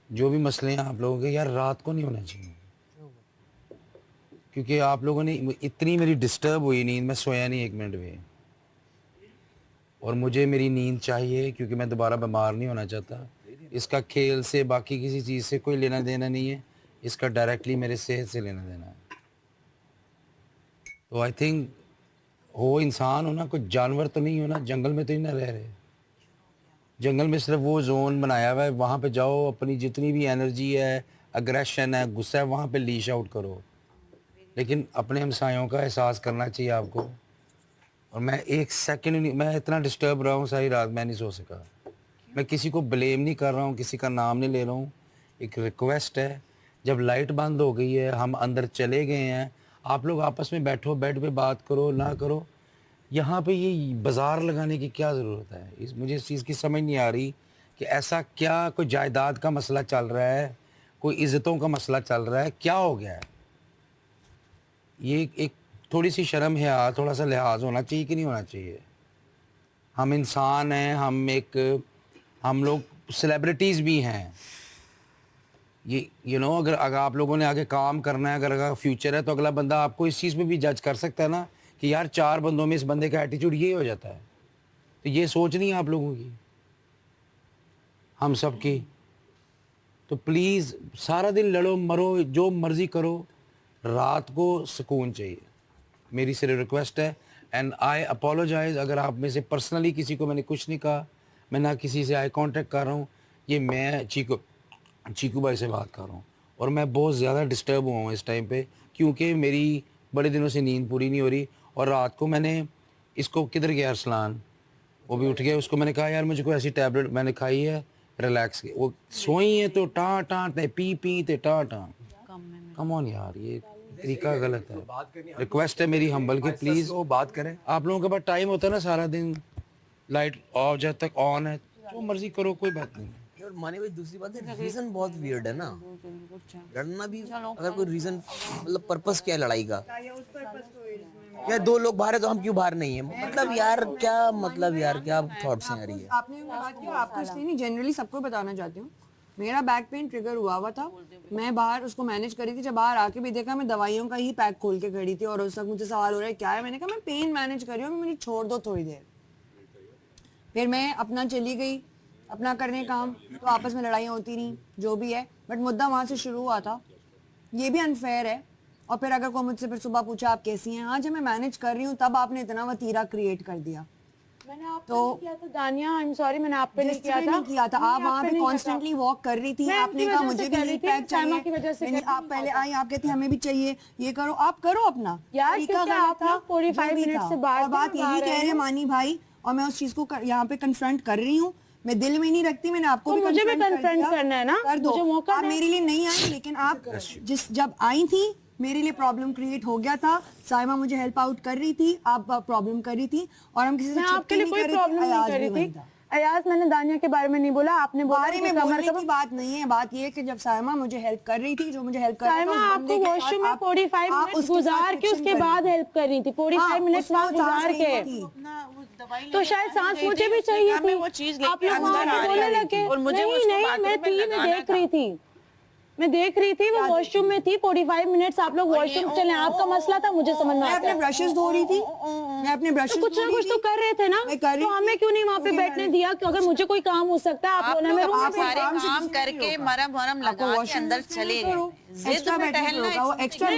जो भी मसले हैं आप लोगों के, यार रात को नहीं होना चाहिए, क्योंकि आप लोगों ने इतनी मेरी डिस्टर्ब हुई नींद, मैं सोया नहीं 1 मिनट भी। और मुझे मेरी नींद चाहिए क्योंकि मैं दोबारा बीमार नहीं होना चाहता। इसका खेल से, बाकी किसी चीज़ से कोई लेना देना नहीं है। इसका डायरेक्टली मेरे सेहत से लेना देना है। तो आई थिंक हो इंसान हो ना, कोई जानवर तो नहीं हो ना, जंगल में तो नहीं ना रह रहे। जंगल में सिर्फ वो जोन बनाया हुआ है, वहाँ पे जाओ, अपनी जितनी भी एनर्जी है, अग्रेशन है, गुस्सा है, वहाँ पे लीश आउट करो। लेकिन अपने हमसायों का एहसास करना चाहिए आपको। और मैं 1 सेकंड नहीं, मैं इतना डिस्टर्ब रहा हूँ सारी रात, मैं नहीं सो सका। मैं किसी को ब्लेम नहीं कर रहा हूँ, किसी का नाम नहीं ले रहा हूँ। एक रिक्वेस्ट है, जब लाइट बंद हो गई है, हम अंदर चले गए हैं, आप लोग आपस में बैठो, बेड पे बात करो, ना करो। यहाँ पे ये बाज़ार लगाने की क्या ज़रूरत है? मुझे इस चीज़ की समझ नहीं आ रही कि ऐसा क्या कोई जायदाद का मसला चल रहा है, कोई इज़्ज़तों का मसला चल रहा है, क्या हो गया है? ये एक थोड़ी-सी शर्म हया, थोड़ा-सा लिहाज़ होना चाहिए कि नहीं होना चाहिए? हम इंसान हैं, हम लोग सेलिब्रिटीज़ भी हैं। ये अगर आप लोगों ने आगे काम करना है, अगर फ्यूचर है, तो अगला बंदा आपको इस चीज़ में भी जज कर सकता है ना कि यार 4 बंदों में इस बंदे का एटीट्यूड ये हो जाता है। तो ये सोच नहीं है आप लोगों की, हम सब की। तो प्लीज़ सारा दिन लड़ो, मरो, जो मर्ज़ी करो, रात को सुकून चाहिए। मेरी सिर्फ़ रिक्वेस्ट है। एंड आई अपोलोजाइज़ अगर आप में से पर्सनली किसी को मैंने कुछ नहीं कहा, मैं ना किसी से आई कॉन्टैक्ट कर रहा हूँ। ये मैं चीकू भाई से बात कर रहा हूँ और मैं बहुत ज़्यादा डिस्टर्ब हुआ हूँ इस टाइम पे, क्योंकि मेरी बड़े दिनों से नींद पूरी नहीं हो रही। और रात को मैंने इसको, किधर गया अरसलान? वो भी उठ गया, उसको मैंने कहा यार मुझे कोई ऐसी टैबलेट मैंने खाई है रिलैक्स की, वो सोई है तो टाँ टाँ ते पी पी ते टाँ टाँ। कम ऑन यार, ये तरीका गलत है। रिक्वेस्ट है मेरी हम्बल की, प्लीज़ वो बात करें। आप लोगों के पास टाइम होता है ना, सारा दिन लाइट ऑफ जब तक ऑन है, जो मर्जी करो, कोई बात नहीं। और माने भाई दूसरी बात है, रीजन बहुत वियर्ड है ना। लड़ना भी अगर कोई रीजन, मतलब पर्पस क्या है लड़ाई का? यार 2 लोग बाहर है तो हम क्यों बाहर नहीं है? मतलब यार क्या, मतलब यार क्या थॉट्स हैं यार ये? आपने वो बात की, आपको इसलिए नहीं, जनरली सबको बताना चाहती हूँ। मेरा बैक पेन ट्रिगर हुआ था, मैं बाहर उसको मैनेज करी थी। जब बाहर आके भी देखा, मैं दवाइयों का ही पैक खोल के खड़ी थी और उस वक्त मुझे सवाल हो रहा है क्या है। मैंने कहा मैं पेन मैनेज कर रही हूँ, मुझे छोड़ दो थोड़ी देर। फिर मैं अपना चली गई, अपना करने काम, तो आपस में लड़ाइयाँ होती नहीं, जो भी है। बट मुद्दा वहाँ से शुरू हुआ था, ये भी अनफेयर है। और फिर अगर कोई मुझसे फिर सुबह पूछा आप कैसी हैं, हाँ जब मैं मैनेज कर रही हूँ, तब आपने इतना वतीरा क्रिएट कर दिया। मैंने आप तो नहीं किया था दानिया, आई एम सॉरी, मैंने आप पे नहीं किया था। नहीं किया था, आप वहाँ पे कॉन्स्टेंटली वॉक कर रही थी। आपने कहा मुझे भी लीड पैक चाहिए की वजह से। आप पहले आई, आप कहती हमें भी चाहिए, ये करो, आप करो अपना यार, तरीका क्योंकि गलत आप था। लोग 45 मिनट से बाहर और बात यही कह रहे हैं मानी भाई, और मैं उस चीज को यहाँ पे कन्फ्रंट कर रही हूँ। मैं दिल में नहीं रखती, मैंने आपको तो भी मुझे भी confront confront करना है ना, कर दो। मुझे मौका आप दें। मेरे लिए नहीं आई, लेकिन आप जब आई थी मेरे लिए प्रॉब्लम क्रिएट हो गया था। साइमा मुझे हेल्प आउट कर रही थी, आप प्रॉब्लम कर रही थी, और हम किसी से मैं आपके लिए कोई प्रॉब्लम नहीं कर रही थी। अयाज, मैंने दानिया के बारे में नहीं बोला, आपने बोला बारे में बोलने की बात नहीं है। बात ये है कि जब साइमा मुझे हेल्प कर रही थी, जो मुझे हेल्प कर रही थी, साइमा आपको वॉशरूम में 45 मिनट गुजार के उसके बाद हेल्प कर रही थी। 45 मिनट वहाँ गुजार के, तो शायद सांस मुझे भी चाहिए थी। आप लोग वहाँ पे बोलने लगे, नहीं मैं देख रही थी, मैं देख रही थी, वो वॉशरूम में थी। 45 मिनट्स आप लोग वॉशरूम चले, आपका मसला था, मुझे समझ में मैं आता अपने है। ब्रशेस धो रही थी, मैं अपने ब्रशेस तो कुछ ना कुछ तो कर रहे थे ना, तो हमें क्यों नहीं वहाँ पे बैठने दिया? कि अगर मुझे कोई काम हो सकता है, आप लोग आप सारे काम करके मरम वरम लगा के अंदर चले गए। एक्स्ट्रा टहलना है, वो एक्स्ट्रा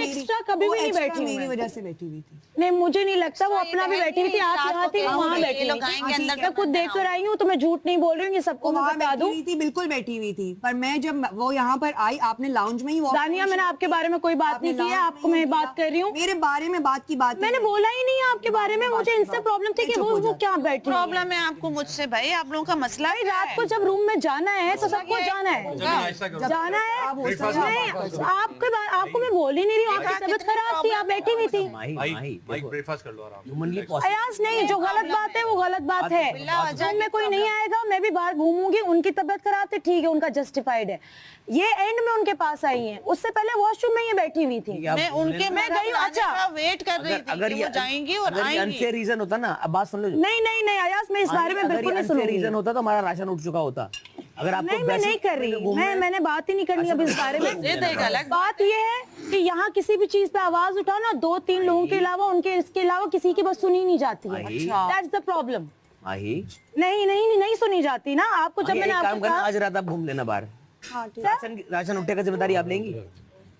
कभी भी नहीं बैठी, मेरी वजह से बैठी हुई थी। नहीं मुझे नहीं लगता, वो अपना भी बैठी हुई थी। आप यहाँ थी, वहाँ बैठी लोग आएंगे अंदर, मैं खुद देख कर आई हूँ, तो मैं झूठ नहीं बोल रही हूँ, ये सबको मैं बता दूँ। बिल्कुल बैठी हुई थी, पर मैं जब वो यहाँ पर आई, आपने लाउंज में ही दानिया, मैंने आपके बारे में कोई बात नहीं की है, आपको मैं बात कर रही हूँ। मेरे बारे में बात की बात मैंने बोला ही नहीं है आपके बारे में। मुझे इनसे प्रॉब्लम थी कि वो क्या बैठी। प्रॉब्लम है आपको मुझसे भाई, आप लोगों का मसला है। रात को जब रूम में जाना है तो सबको जाना है, जाना है। आपको मैं बोल ही नहीं रही हूँ, आपकी तबीयत खराब थी, आप बैठी हुई थी। ब्रेकफास्ट कर लो आराम। अयाज नहीं, जो गलत बात है वो गलत बात है। रूम में कोई नहीं आएगा, मैं भी बाहर घूमूंगी। उनकी तबीयत खराब थी, ठीक है, उनका जस्टिफाइड है। ये एंड में उनके पास आई हैं, उससे पहले वॉशरूम में ये बैठी हुई थी। मैं उनके मैं गई, अच्छा वेट कर रही थी अगर कि ये वो जाएंगी और आएंगी। अनफेयर रीजन होता ना, अब बात सुन लो। नहीं नहीं नहीं अयाज, मैं इस बारे में बिल्कुल नहीं सुनूंगी। सुनूंगी। रीजन होता तो हमारा राशन उठ चुका होता। अगर आपको नहीं, मैं नहीं कर रही, मैंने बात ही नहीं करनी अब इस बारे में। जिद एक अलग बात ये है कि यहाँ किसी भी चीज पे आवाज उठाओ ना, 2-3 लोगों के अलावा, उनके इसके अलावा किसी की बस सुनी नहीं जाती है। That's the problem. माही नहीं सुनी जाती ना। आपको जब मैंने एक काम आपको करना, कहा आज रात आप घूम लेना बाहर। हाँ ठीक राशन उठे का जिम्मेदारी आप लेंगी?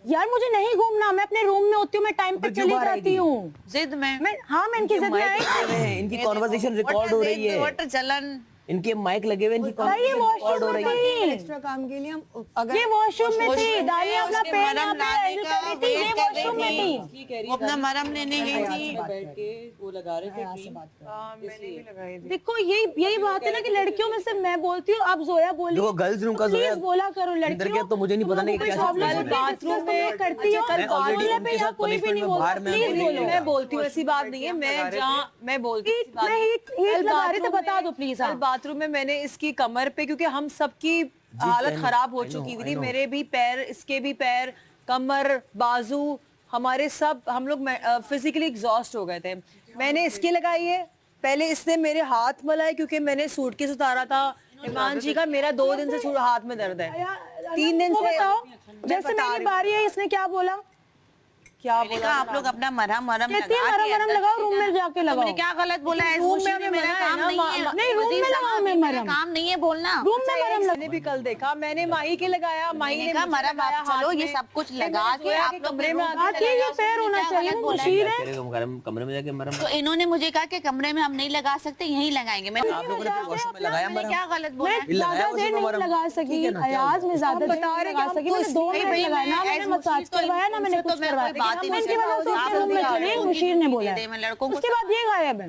यार मुझे नहीं घूमना, मैं अपने रूम में होती हूँ, मैं टाइम पे क्यों चली बाहर जाती आएगी? हूँ। जिद में मैं इनकी जिद में आई। इनकी कॉन्वर्सेशन रिकॉर्ड हो रही है, वट चलन इनके माइक लगे हुए, इनकी भाई ये conversation record हो वॉशरूम रही में है। थी, एक्स्ट्रा काम के लिए हम अगर ये वॉशरूम में थी, दानिया अपना उसके पेन मरहम यहाँ पे लाने हैंडल का कर रही थी, ये वेट कर वॉशरूम में रही थी। थी, वो अपना मरहम लेने गई थी। देखो यही बात है ना कि लड़कियों में से मैं बोलती हूँ, आप जोया बोली, देखो गर्ल्स रूम का जोया प्लीज बोला करो अंदर लड़कियों। के तो मुझे नहीं पता नहीं क्या प्रॉब्लम बाथरूम में करती हो, मैं already बोलने पे उनके यहाँ साथ कोई भी punishment नहीं में बोलता, बाहर में प्लीज बोलो। मैं बोलती हूँ, ऐसी बात नहीं है। मैं जहाँ मैं बोलती हूँ, ऐसी बात नहीं है। हीट लगा रही तो बाथरूम बता में- दो प्लीज। कल बाथरूम में मैंने इसकी कमर पे, क्योंकि हम सबकी हालत खराब हो चुकी हुई थी, मेरे भी पैर, इसके भी पैर, कमर, बाजू, हमारे सब, हम लोग फिजिकली एग्जॉस्ट हो गए थे। मैंने इसकी लगाई है, पहले इसने मेरे हाथ मलाए क्योंकि मैंने सूटकेस उतारा था ईमान जी का। मेरा 2 दिन से हाथ में दर्द है, 3 दिन वो से। बताओ, मैं जैसे बता मेरी रही बारी है, इसने क्या बोला? क्या मैंने कहा आप लोग अपना मरहम कहती है लगा मरहम के मरहम अंदर लगाओ, चले रूम में जाना। जाके लगाओ। तुमने क्या गलत बोला है? रूम में में हमें मेरा मना है काम ना, नहीं है। नहीं, रूम वजीर में साहब, लगाओ, मैं मेरा मरहम। काम नहीं है बोलना। रूम में मरहम मैंने भी कल देखा, मैंने माही के लगाया, माही मैंने ने कहा मुझे मरहम लगाया आप चलो, हाथ ये में। सब कुछ फिर लगा मैंने के जोया आप के लोग कमरे में रूम आके में चले ये जाओ। पैर होना क्या चाहिए, गलत वो बोला है? मशीन है। तेरे को कमरे में जाके मरम। तो इन्होंने मुझे कहा कि कमरे में हम नहीं लगा सकते, यहीं लगाएंगे। मैंने आप लोगों ने फिर वॉशरूम में लगाया मैंने मरम? क्या गलत बोला है? मैं ज्यादा देर नहीं लगा सकी अयाज, मैं ज्यादा देर नहीं लगा सकी, मैंने 2 मिनट लगाया ना, मैंने मसाज करवाया ना, मैंने कुछ करवाया। बात ही मैं नहीं इनकी वजह से उसके रूम में चली, मुशीर ने बोला है। मैं लड़कों को उसके बाद ये गायब है।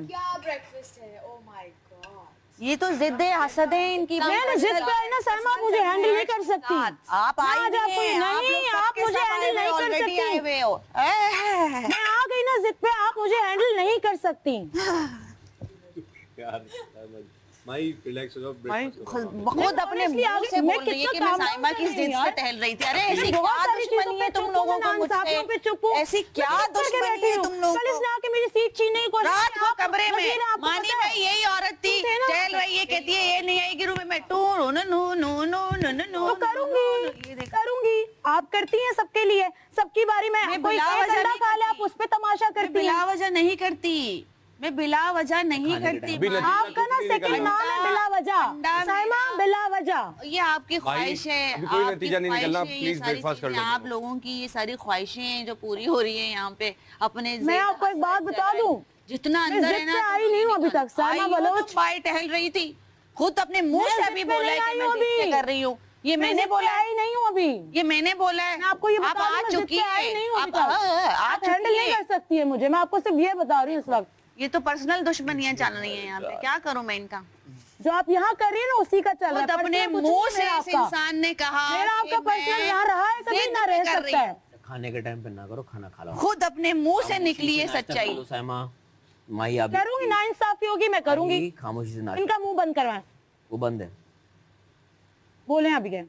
ये तो जिद है, हसद है इनकी। मैंने जिद पे आई ना साइमा, आप मुझे हैंडल नहीं कर सकती। आप आई आज आपको नहीं, नहीं, आप मुझे हैंडल नहीं कर सकती। आए हुए हो। मैं आ गई ना जिद पे, आप मुझे हैंडल नहीं कर सकती। माई रिलैक्स हो जाओ, ब्रेकफास्ट करो। खुद अपने मुंह से मैं बोल रही है कितना कि मैं काम साइमा की करती जिद हूँ से यार। टहल रही थी। अरे ऐसी बहुत क्या सारी चीजों दुश्मनी पे है तुम चुप लोगों हूँ, को नाइंसाफियों पे चुप हूँ। मुझसे? ऐसी क्या मैं चुप करके दुश्मनी बैठी है हूँ। तुम लोगों कल को? इसने आके मेरी सीट छीनने की कोशिश रात की। को आप- कमरे वजीर, में आपको मानी पता है? भाई यही औरत थी, तुम थे ना? टहल रही है, कहती है ये नहीं आएगी रूम में। टू no no no no no no no तो करूंगी। आप करती हैं सबके लिए, सबकी बारी में मैं कोई बिला एक वजह अंडा नहीं खा ले, आप करती। उस पे तमाशा मैं करती बिला हैं। वजह नहीं करती, मैं बिला वजह नहीं करती। आपका ना सेकंड नाम है बिला वजह, अंडा साइमा मेरा- बिला वजह। ये आपकी ख्वाहिश है, अभी कोई आपकी नतीजा नहीं ख्वाहिश निकलना, है, ये प्लीज सारी ब्रेकफास्ट कर चीजें, लो। आप लोगों की ये सारी ख्वाहिशें हैं जो पूरी हो रही है यहाँ पे अपने मैं आपको एक बात बता दूं, जितना मैं अंदर जिद है ना, से आई नहीं हूँ अभी तक। साइमा बलोच, बाहर टहल रही थी, खुद अपने मुंह मैं से जिद अभी पे बोला नहीं है कि आई मैं हूँ जिद से अभी। कर रही हूँ। ये मैं मैंने जिद पे बोला है, आई नहीं हूँ अभी। ये मैंने बोला है। मैं आपको ये आप बता दूं, आ मैं जिद चुकी पे आई है, नहीं हूँ अभी आप तक। आ आप हैंडल चुकी नहीं है। कर सकती है मुझे, मैं आपको सिर्फ ये बता रही हूँ इस वक्त। ये तो पर्सनल दुश्मनियां चल रही हैं यहाँ पे, क्या करूं मैं इनका? जो आप यहाँ कर रही है ना उसी का चल रहा है। खुद अपने पर्सनल कुछ मुंह नहीं से मेरा इस आपका। इंसान ने कहा मेरा कि आपका पर्सनल मैं यहाँ रहा है, कभी जिद ना पे रह कर रही सकता है। हूँ। खाने के टाइम पे ना करो, खाना खा लो। खुद अपने मुंह से निकली है सच्चाई। चलो साइमा, माही आप करूंगी, नाइंसाफी होगी, मैं करूंगी। माही, खामोशी से नाच। इनका मुंह बंद करवाएं। वो बंद है। बोले अभी क्या?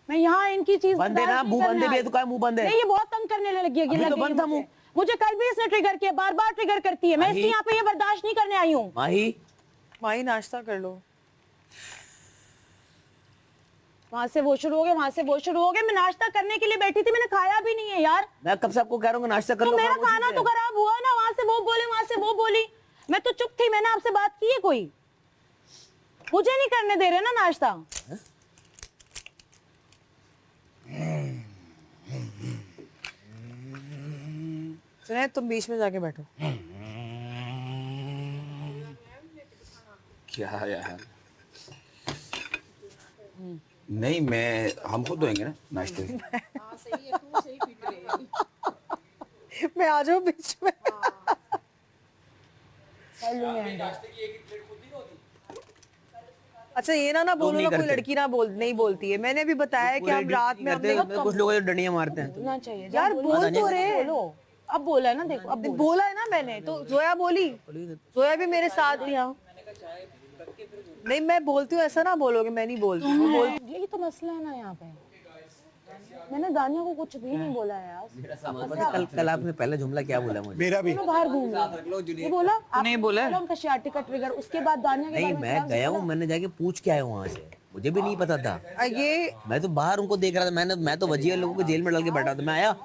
मैं यहाँ इनकी चीज बंद है ना, मुंह बंद है भी है तो क्या मुंह बंद है? नहीं, ये बहुत तंग करने लगी है। अभी तो लगी है बंद था मुझे। मुंह। मुझे कल भी इसने ट्रिगर किया, बार बार ट्रिगर करती है। मैं माही। इसलिए यहाँ पे ये बर्दाश्त नहीं करने आई हूँ। माही माही नाश्ता कर लो। वहां से वो शुरू हो गए, वहां से वो शुरू हो गए। मैं नाश्ता करने के लिए बैठी थी, मैंने खाया भी नहीं है यार। मैं कब से आपको कह रहा हूँ नाश्ता कर तो लो। मेरा खामोशी खाना से। तो खराब हुआ ना, वहां से वो बोले, वहां से वो बोली। मैं तो चुप थी, मैंने आपसे बात की है कोई? मुझे नहीं करने दे रहे ना नाश्ता। सुने, तुम बीच में जाके बैठो। क्या यार, नहीं मैं हम खुद धोएंगे ना नाश्ते में। मैं आ जाऊँ बीच में। अच्छा ये ना बोलो नहीं ना, कोई करते। लड़की ना नहीं बोलती है। मैंने भी बताया कि हम रात में हमने कुछ लोग जो डंडियां मारते हैं। बोलना चाहिए यार बोल तो रहे, बोलो। अब बोला है ना, देखो अब बोला है ना मैंने तो। जोया बोली, जोया भी मेरे साथ ही। नहीं मैं बोलती हूँ, ऐसा ना बोलोगे मैं नहीं बोलती हूँ। यही तो मसला है ना यहाँ पे। मैंने दानिया को कुछ भी नहीं बोला है यार। कल आपने पहला जुमला क्या बोला मुझे? मेरा भी मैं बाहर घूम रही ये बोला नहीं बोला उनका शियाटिक का ट्रिगर। उसके बाद दानिया के नहीं, बारे में मैं गया हूँ, मैंने जाके पूछ के आया हूँ वहाँ से, मुझे भी नहीं पता था। ये मैं तो बाहर उनको देख रहा था, मैं तो वजीर लोगों को जेल में डाल के बैठा था। मैं आया,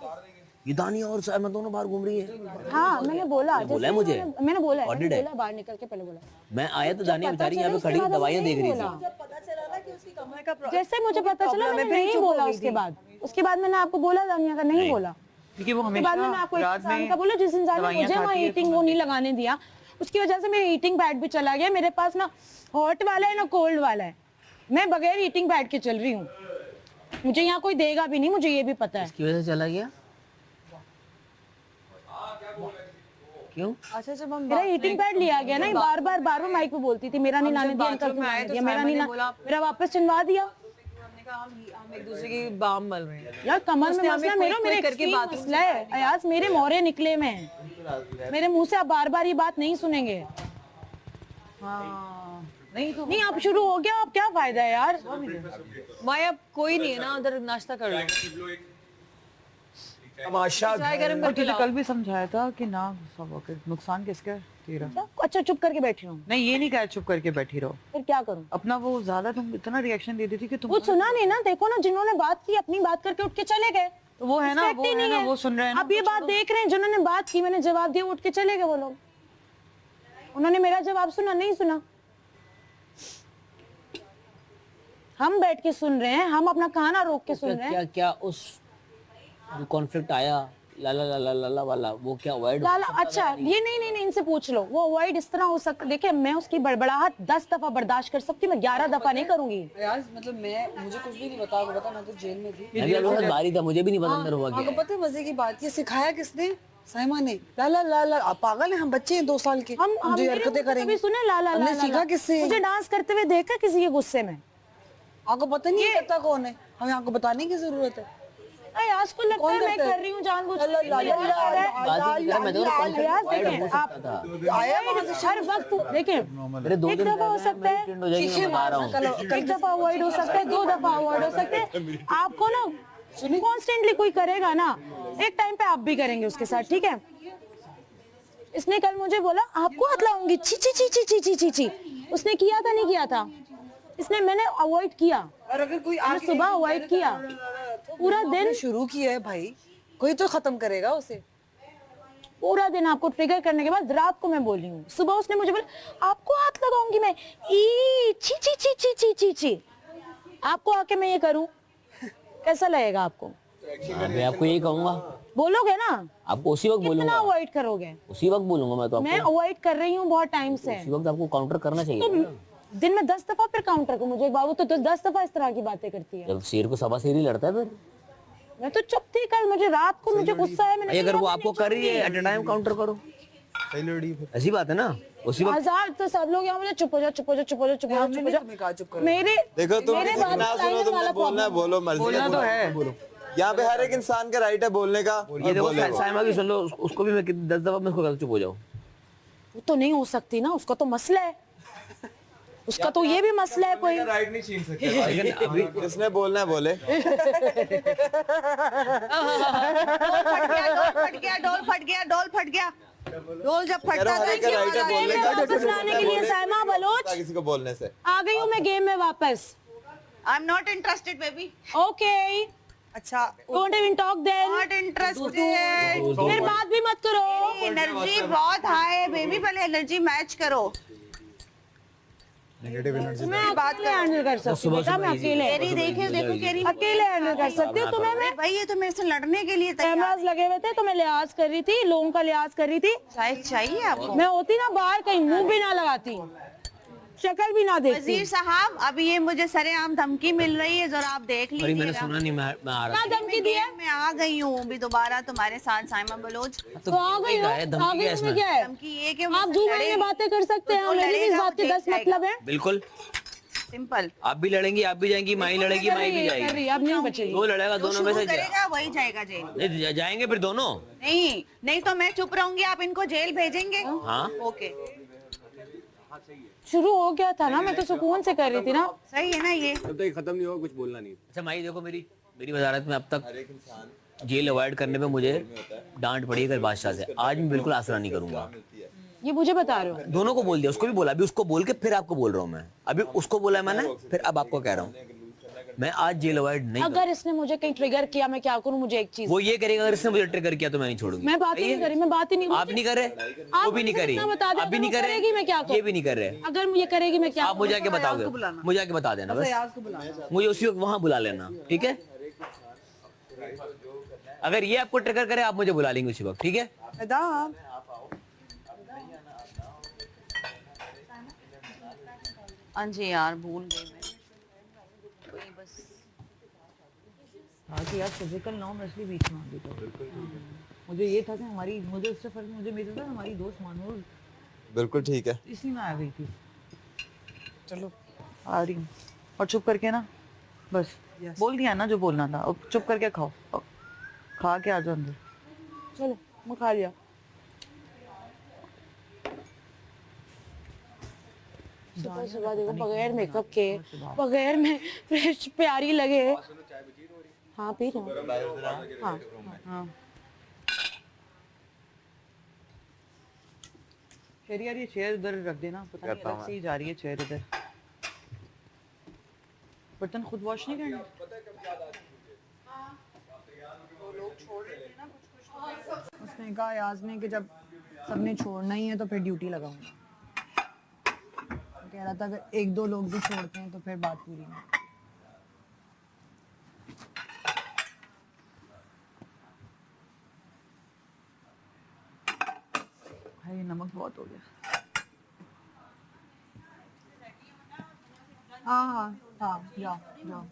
ये दानिया और साइमा दोनों बाहर घूम रही है। हाँ मैंने बोला बोला है मुझे, मैंने बोला Audit है। बाहर निकल के पहले बोला। मैं आया तो दानिया बेचारी यहाँ पे खड़ी दवाइयाँ देख रही थी। जैसे मुझे पता चला मैंने नहीं बोला। उसके बाद मैंने आपको बोला दानिया का नहीं बोला। क्योंकि वो उसके बाद मैंने आपको एक इंसान का बोला जिस इंसान ने मुझे वहाँ ईटिंग वो नहीं लगाने दिया, उसकी वजह से मेरा ईटिंग पैड भी चला गया। मेरे पास ना हॉट वाला है ना कोल्ड वाला है, मैं बगैर ईटिंग पैड के चल रही हूँ। मुझे यहाँ कोई देगा भी नहीं, मुझे ये भी पता है। इसकी वजह से चला गया क्यों? अच्छा जब हम मेरा ईटिंग पैड लिया गया ना, बार बार माइक पे बोलती थी मेरा नहीं लाने दिया, अंकल को लाने दिया, मेरा नहीं मेरा वापस चिनवा दिया। हम एक दूसरे की बाम मल रहे हैं यार कमर में मसला मेरा मेरे करके करके बात मसला है अयाज, मेरे मोरे निकले में, मेरे मुंह से आप बार बार ये बात नहीं सुनेंगे। हाँ नहीं तो नहीं आप शुरू हो गया, आप क्या फायदा है यार। माया कोई नहीं है ना, उधर नाश्ता कर लो। तमाशा चाय गरम करके तुझे लाओ। कल भी समझाया था कि ना सब ओके, नुकसान किसका है? तेरा। अच्छा चुप करके बैठी हूँ, नहीं ये नहीं कहा चुप करके बैठी रहो, फिर क्या करूँ? अपना वो ज्यादा तुम इतना रिएक्शन दे दी थी कि तुम कुछ सुना नहीं ना, देखो ना जिन्होंने बात की अपनी बात करके उठ के चले गए, तो वो है ना, Respect वो ही है नहीं ना, है। वो सुन रहे हैं ना, आप ये बात देख रहे हैं, जिन्होंने बात की मैंने जवाब दिया उठ के चले गए वो लोग, उन्होंने मेरा जवाब सुना नहीं सुना। हम बैठ के सुन रहे हैं, हम अपना खाना रोक के सुन रहे हैं। क्या क्या उस जो कॉन्फ्लिक्ट आया ला ला ला ला ला ला वाला, वो क्या अवॉइड? लाला अच्छा ये नहीं इनसे पूछ लो, वो अवॉइड इस तरह हो सकता। देखिए मैं उसकी बड़बड़ाहट 10 दफा बर्दाश्त कर सकती, मैं 11 दफा नहीं करूंगी। यार मतलब मुझे कुछ भी नहीं बता मैं तो जेल में थी। मैं भी बहुत बारी था, मुझे भी नहीं पता अंदर हुआ आपको क्या। पता है मजे की बात, ये सिखाया किसने? साइमा ने। ला ला ला ला, आप पागल हैं, हम बच्चे हैं 2 साल के, हम जो मेरे हरकतें मुंह से करेंगे। कभी सुने ला ला ला हमने ला सीखा ला। किससे? मुझे डांस करते हुए देखा किसी के गुस्से में? आपको पता नहीं है करता कौन है, हमें आपको बताने की जरूरत है। अरे आज को लगता है मैं कर रही हूँ जानबूझ के। मैं तो अयाज देखें आप हर वक्त देखें, मेरे 2 एक दिन दफा हो सकता है, हो जाएगी, मैं बता रहा हूँ। एक दफा अवॉइड हो सकता है, 2 दफा अवॉइड हो सकते हैं। आपको ना कॉन्स्टेंटली कोई करेगा ना, एक टाइम पे आप भी करेंगे उसके साथ, ठीक है? इसने कल मुझे बोला आपको हाथ लाऊंगी, ची ची ची ची ची ची ची ची। उसने किया था नहीं किया था? इसने मैंने अवॉइड किया, और अगर कोई मैंने सुबह अवॉइड किया, पूरा दिन शुरू किया है भाई, कोई तो खत्म करेगा उसे। पूरा दिन आपको ट्रिगर करने के बाद रात को मैं बोली हूँ, सुबह उसने मुझे बोला आपको हाथ लगाऊंगी मैं, ई ची ची ची ची ची ची ची। आपको आके मैं ये करूं, कैसा लगेगा आपको? मैं आपको यही कहूंगा, बोलोगे ना? आपको उसी वक्त कितना बोलूंगा, अवॉइड करोगे? उसी वक्त बोलूंगा मैं तो मैं आपको, अवॉइड कर रही हूँ बहुत टाइम से। उसी वक्त आपको काउंटर करना चाहिए। तो दिन में 10 दफा फिर काउंटर को मुझे एक बाबू तो 10 दफा इस तरह की बातें करती है। जब शेर को सवा शेर ही लड़ता है फिर। मैं तो चुप थी कल, मुझे रात को मुझे गुस्सा है, मैंने अगर वो आपको कर रही है एट अ टाइम काउंटर करो, सही लड़ी फिर। ऐसी बात है ना, उसी वक्त। हजार तो सब लोग यहाँ मुझे चुप हो जाओ चुप हो जाओ चुप हो जाओ चुप हो जाओ चुप हो तुम्हें कहा चुप जाओ। करो। मेरे देखो तुम मेरे किसी की बात ना सुनो, बताने तुमने वाला बोलना है problem। बोलो, मर्जी बोलना तो है। यहाँ पे हर एक इंसान का राइट है बोलने का। ये देखो साइमा की सुन लो, उसको भी मैं 10 दफा मैं उसको कहता हूं, चुप हो जाओ। वो तो नहीं हो सकती ना, उसका तो मसला है, उसका तो ये भी मसला है कोई। राइट नहीं छीन सकते। जिसने बोलना है बोले। डोल फट गया। डोल जब फटता हर था एक का राइट है बोलने का। वापस लाने के लिए साइमा बलोच किसी को बोलने से। आ गई हूँ मैं गेम में वापस। I am not interested baby. Okay अच्छा don't even talk then, not interested. फिर बात भी मत करो। एनर्जी बहुत हाई है बेबी, पहले एनर्जी मैच करो। Negative energy. मैं अकेले हैंडल कर सकती हूँ बेटा, मैं अकेले केरी देखे देखो केरी अकेले हैंडल कर सकती हूँ। तुम्हें मैं भाई ये तो मेरे से लड़ने के लिए तैयार। कैमरास लगे हुए थे तो मैं लिहाज कर रही थी, लोगों का लिहाज कर रही थी। चाय चाहिए आपको? मैं होती ना बाहर कहीं मुंह भी ना लगाती, शक्ल भी ना देखती। वजीर साहब अभी ये मुझे सरेआम धमकी मिल रही है, जरा आप देख सॉरी मैंने लीजिएगा। सुना नहीं, मैं आ रहा क्या धमकी दी है? मैं आ गई हूँ अभी दोबारा तुम्हारे साथ साइमा बलोच। तो आ गई हो, आ गई इसमें क्या है? धमकी ये कि आप जूम में बातें कर सकते हैं, मेरी भी इस बात के 10 मतलब है। बिल्कुल। सिंपल। आप भी लड़ेंगी, आप भी जाएंगी, माई लड़ेगी, माई भी कर जाएगी, रही है, अब नहीं बचेगी। दो लड़ेगा, दोनों में से करेगा वही जाएगा जेल। नहीं जाएंगे फिर दोनों। नहीं नहीं तो मैं चुप रहूंगी, आप इनको जेल भेजेंगे। हाँ ओके शुरू हो गया था ना, मैं तो सुकून से कर रही थी ना। सही है ना ये। जब तक खत्म नहीं होगा कुछ बोलना नहीं। अच्छा माई देखो मेरी, मेरी वजारत में अब तक जेल अवॉइड करने पे मुझे डांट पड़ी कल बादशाह से, आज मैं बिल्कुल आसरा नहीं करूंगा। ये मुझे बता रहे हो? दोनों को बोल दिया, उसको भी बोला, अभी उसको बोल के फिर आपको बोल रहा हूँ मैं, अभी उसको बोला है मैंने, फिर अब आपको कह रहा हूँ मैं आज जेल अवॉइड नहीं अगर इसने मुझे कहीं ट्रिगर किया मैं क्या करूं? मुझे एक चीज, वो ये करेगा, अगर इसने मुझे ट्रिगर किया तो मैं नहीं छोड़ूंगी। मैं बात ही नहीं करी, मैं बात ही नहीं, आप नहीं कर रहे, वो भी नहीं करी, आप भी नहीं कर रहे, मैं क्या करूं? ये भी नहीं कर रहे। अगर ये करेगी मैं क्या आप मुझे आके बताओगे, मुझे आके बता देना बस, मुझे उसी वक्त वहां बुला लेना, ठीक है? अगर ये आपको ट्रिगर करे आप मुझे बुला लेंगे उसी वक्त, ठीक है? हाँ जी यार, भूल गई मैं। वही बस हाँ कि यार फिजिकल नॉर्म इसलिए बीच में आ गई तो मुझे ये था कि हमारी, मुझे उससे फर्क मुझे मेरा था हमारी दोस्त मानूर बिल्कुल ठीक है। इसलिए मैं आ गई थी। चलो आ रही हूँ, और चुप करके ना बस बोल दिया ना जो बोलना था, अब चुप करके खाओ, अब खा के आ जाओ अंदर। चलो मैं खा लिया। सुबह सुबह देखो बगैर मेकअप के, बगैर में फ्रेश प्यारी लगे। हाँ पी रही हूँ। हाँ हाँ शेरी यार, ये चेयर उधर रख देना, पता नहीं अलग से ही जा रही है चेयर इधर। बर्तन खुद वॉश नहीं करना? उसने कहा याज ने कि जब सबने छोड़ना ही है तो फिर ड्यूटी लगाऊंगा। कह रहा था अगर एक दो लोग भी छोड़ते हैं तो फिर बात पूरी नहीं। भाई नमक बहुत हो गया। हाँ हाँ हाँ, जाओ जाओ।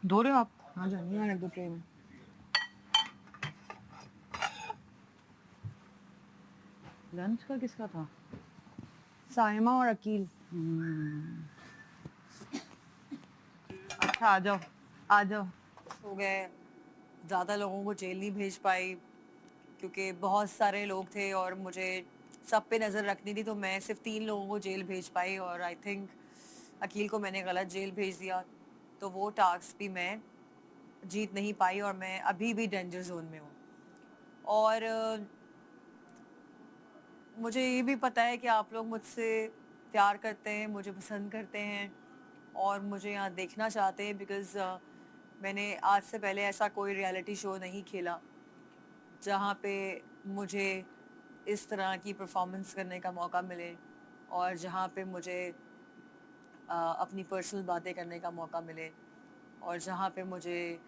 धो रहे हो आप? हाँ जानिए, यहाँ रख दो ट्रे में। लंच का किसका था? साइमा और अकील। अच्छा आ जाओ आ जाओ। हो गए, ज़्यादा लोगों को जेल नहीं भेज पाई क्योंकि बहुत सारे लोग थे और मुझे सब पे नज़र रखनी थी, तो मैं सिर्फ 3 लोगों को जेल भेज पाई और आई थिंक अकील को मैंने गलत जेल भेज दिया, तो वो टास्क भी मैं जीत नहीं पाई और मैं अभी भी डेंजर जोन में हूँ। और मुझे ये भी पता है कि आप लोग मुझसे प्यार करते हैं, मुझे पसंद करते हैं और मुझे यहाँ देखना चाहते हैं, बिकॉज़ मैंने आज से पहले ऐसा कोई रियलिटी शो नहीं खेला जहाँ पे मुझे इस तरह की परफॉर्मेंस करने का मौका मिले और जहाँ पे मुझे अपनी पर्सनल बातें करने का मौका मिले और जहाँ पे मुझे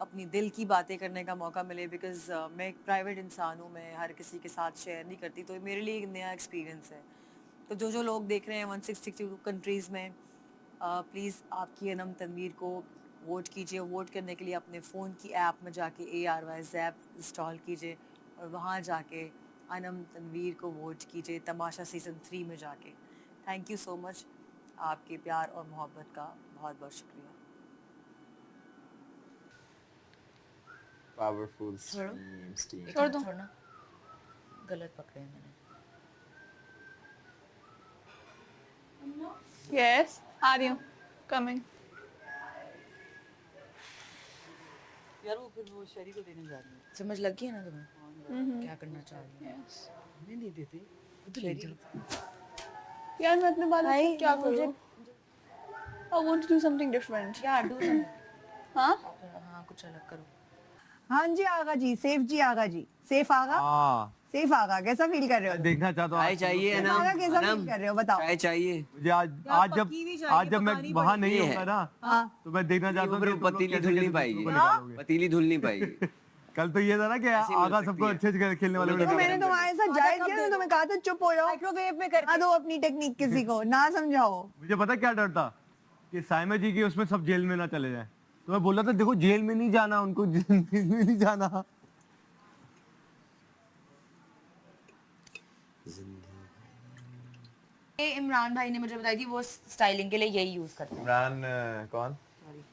अपनी दिल की बातें करने का मौका मिले, बिकॉज़ मैं एक प्राइवेट इंसान हूँ, मैं हर किसी के साथ शेयर नहीं करती, तो मेरे लिए एक नया एक्सपीरियंस है। तो जो लोग देख रहे हैं 162 कंट्रीज़ में, प्लीज़ आपकी अनम तनवीर को वोट कीजिए। वोट करने के लिए अपने फ़ोन की ऐप में जाके ARY ज़ैप इंस्टॉल कीजिए और वहाँ जाके अनम तनवीर को वोट कीजिए, तमाशा सीज़न 3 में जाके। थैंक यू सो मच, आपके प्यार और मोहब्बत का बहुत बहुत शुक्रिया। पावरफुल छोड़ दो, गलत पकड़े हैं मैंने। यस आ रही हूँ, कमिंग। यार वो फिर वो शेरी को देने जा रही है। समझ लग गई है ना तुम्हें क्या करना चाह रही है? हमें नहीं देते शेरी। यार मैं अपने बालों को क्या करूँ? I want to do something different. क्या डू समथिंग? हाँ हाँ कुछ अलग करो। हाँ जी आगा जी, सेफ जी आगा जी, सेफ आगा। सेफ आगा, कैसा फील कर रहे हो? देखना चाहता हूँ। चाय चाहिए ना? आगा कैसा फील कर रहे हो बताओ? चाय चाहिए मुझे आज जब मैं वहाँ नहीं होगा ना, तो मैं देखना चाहता हूँ पतीली धुल नहीं पाएगी, पतीली धुल नहीं पाएगी। कल तो ये था ना कि आगा सबको अच्छे से खेलने वाले तो मैंने तुम्हारे साथ जायज किया ना, तुम्हें कहा था चुप हो जाओ, माइक्रोवेव में करके दो अपनी टेक्निक किसी को, ना समझाओ। मुझे पता क्या डर था कि साइमा जी की उसमें सब जेल में ना चले जाए, तो मैं बोला था देखो जेल में नहीं जाना, उनको जेल में नहीं जाना। इमरान भाई ने मुझे बताई थी वो स्टाइलिंग के लिए यही यूज करते हैं। इमरान कौन?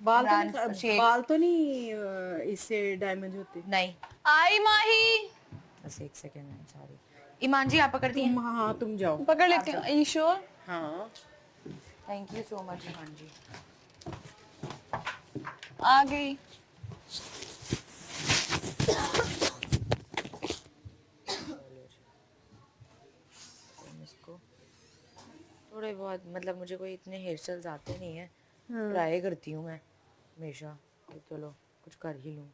बाल तो नहीं इससे डैमेज होते? नहीं, आई माही। बस एक सेकंड, सॉरी। ईमान जी आप पकड़ती हैं? हाँ तुम जाओ। पकड़ लेती हूँ। You sure? हाँ थैंक यू सो मच। हाँ जी। आ गई। इसको थोड़े बहुत मतलब मुझे कोई इतने हेयर स्टाइल्स आते नहीं है, ट्राई करती हूँ मैं हमेशा, तो चलो कुछ कर ही लूँ।